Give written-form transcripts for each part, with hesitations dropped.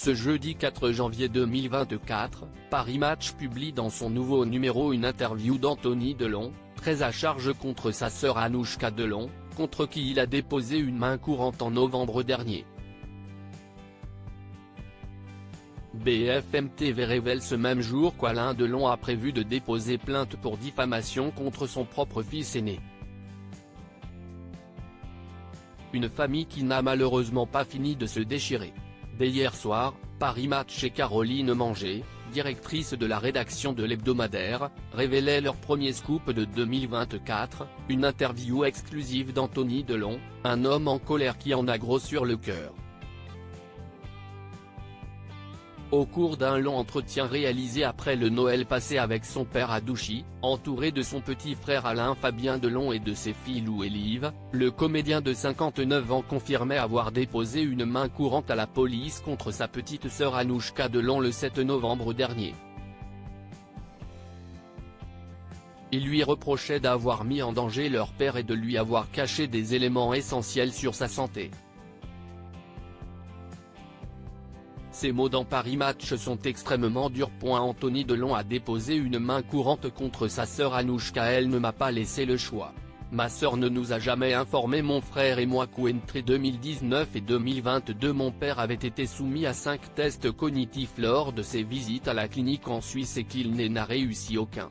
Ce jeudi 4 janvier 2024, Paris Match publie dans son nouveau numéro une interview d'Anthony Delon, très à charge contre sa sœur Anouchka Delon, contre qui il a déposé une main courante en novembre dernier. BFM TV révèle ce même jour qu'Alain Delon a prévu de déposer plainte pour diffamation contre son propre fils aîné. Une famille qui n'a malheureusement pas fini de se déchirer. Dès hier soir, Paris Match et Caroline Manger, directrice de la rédaction de l'hebdomadaire, révélaient leur premier scoop de 2024, une interview exclusive d'Anthony Delon, un homme en colère qui en a gros sur le cœur. Au cours d'un long entretien réalisé après le Noël passé avec son père à Douchy, entouré de son petit frère Alain Fabien Delon et de ses filles Lou et Liv, le comédien de 59 ans confirmait avoir déposé une main courante à la police contre sa petite sœur Anouchka Delon le 7 novembre dernier. Il lui reprochait d'avoir mis en danger leur père et de lui avoir caché des éléments essentiels sur sa santé. Ces mots dans Paris Match sont extrêmement durs. Anthony Delon a déposé une main courante contre sa sœur Anouchka. Elle ne m'a pas laissé le choix. Ma sœur ne nous a jamais informé. Mon frère et moi qu'entre 2019 et 2022 mon père avait été soumis à 5 tests cognitifs lors de ses visites à la clinique en Suisse et qu'il n'a réussi aucun.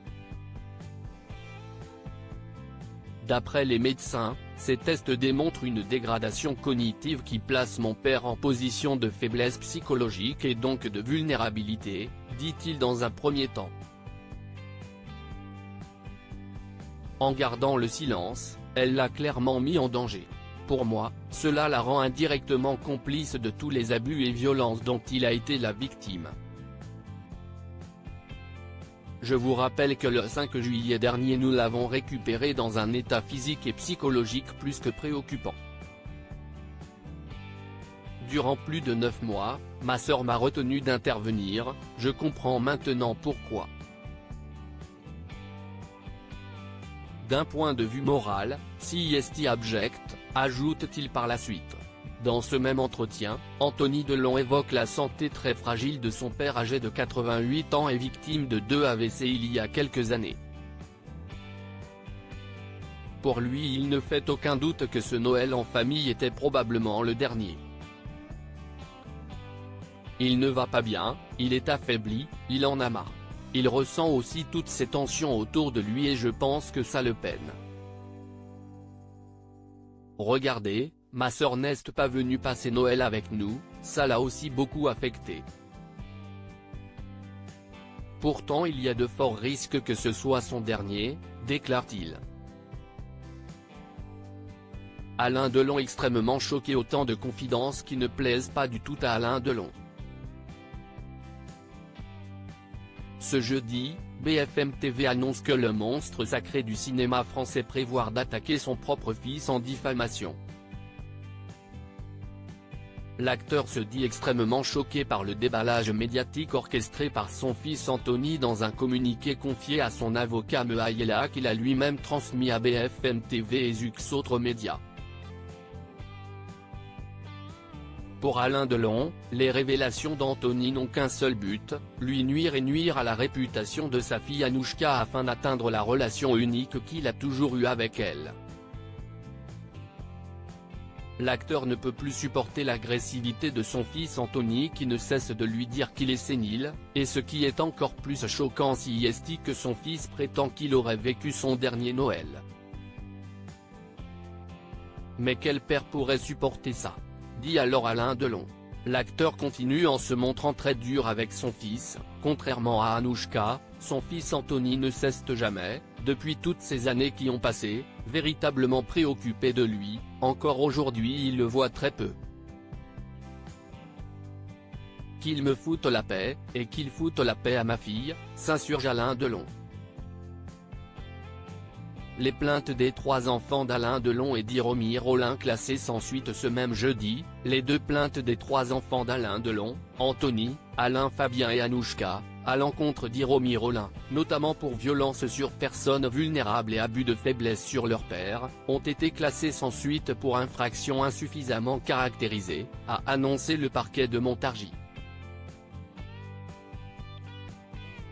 D'après les médecins, ces tests démontrent une dégradation cognitive qui place mon père en position de faiblesse psychologique et donc de vulnérabilité, dit-il dans un premier temps. En gardant le silence, elle l'a clairement mis en danger. Pour moi, cela la rend indirectement complice de tous les abus et violences dont il a été la victime. Je vous rappelle que le 5 juillet dernier nous l'avons récupéré dans un état physique et psychologique plus que préoccupant. Durant plus de 9 mois, ma sœur m'a retenu d'intervenir, je comprends maintenant pourquoi. D'un point de vue moral, si est abject, ajoute-t-il par la suite. Dans ce même entretien, Anthony Delon évoque la santé très fragile de son père âgé de 88 ans et victime de 2 AVC il y a quelques années. Pour lui, il ne fait aucun doute que ce Noël en famille était probablement le dernier. Il ne va pas bien, il est affaibli, il en a marre. Il ressent aussi toutes ces tensions autour de lui et je pense que ça le peine. Regardez, ma sœur n'est pas venue passer Noël avec nous, ça l'a aussi beaucoup affecté. Pourtant il y a de forts risques que ce soit son dernier, déclare-t-il. Alain Delon extrêmement choqué. Autant de confidences qui ne plaisent pas du tout à Alain Delon. Ce jeudi, BFM TV annonce que le monstre sacré du cinéma français prévoit d'attaquer son propre fils en diffamation. L'acteur se dit extrêmement choqué par le déballage médiatique orchestré par son fils Anthony dans un communiqué confié à son avocat Mehaïela qu'il a lui-même transmis à BFM TV et Zux autres médias. Pour Alain Delon, les révélations d'Anthony n'ont qu'un seul but, lui nuire et nuire à la réputation de sa fille Anouchka afin d'atteindre la relation unique qu'il a toujours eue avec elle. L'acteur ne peut plus supporter l'agressivité de son fils Anthony qui ne cesse de lui dire qu'il est sénile, et ce qui est encore plus choquant si est que son fils prétend qu'il aurait vécu son dernier Noël. Mais quel père pourrait supporter ça ? Dit alors Alain Delon. L'acteur continue en se montrant très dur avec son fils. Contrairement à Anouchka, son fils Anthony ne cesse jamais, depuis toutes ces années qui ont passé, véritablement préoccupé de lui. Encore aujourd'hui il le voit très peu. Qu'il me foute la paix, et qu'il foute la paix à ma fille, s'insurge Alain Delon. Les plaintes des 3 enfants d'Alain Delon et d'Hiromi Rollin classées sans suite ce même jeudi. Les 2 plaintes des 3 enfants d'Alain Delon, Anthony, Alain Fabien et Anouchka, à l'encontre d'Hiromi Rollin, notamment pour violence sur personnes vulnérables et abus de faiblesse sur leur père, ont été classées sans suite pour infraction insuffisamment caractérisée, a annoncé le parquet de Montargis.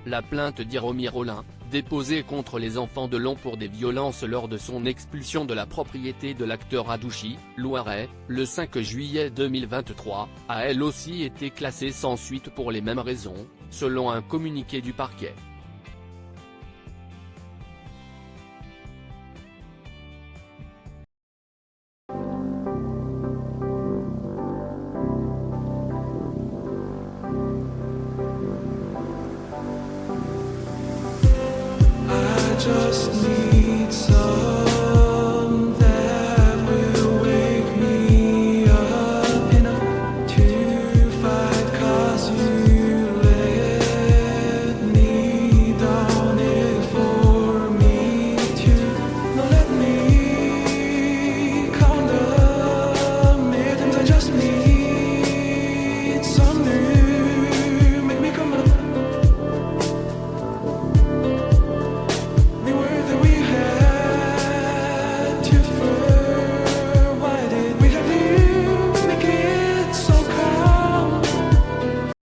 La plainte d'Hiromi Rollin, déposée contre les enfants de Lyon pour des violences lors de son expulsion de la propriété de l'acteur à Douchy, Loiret, le 5 juillet 2023, a elle aussi été classée sans suite pour les mêmes raisons, selon un communiqué du parquet. I just need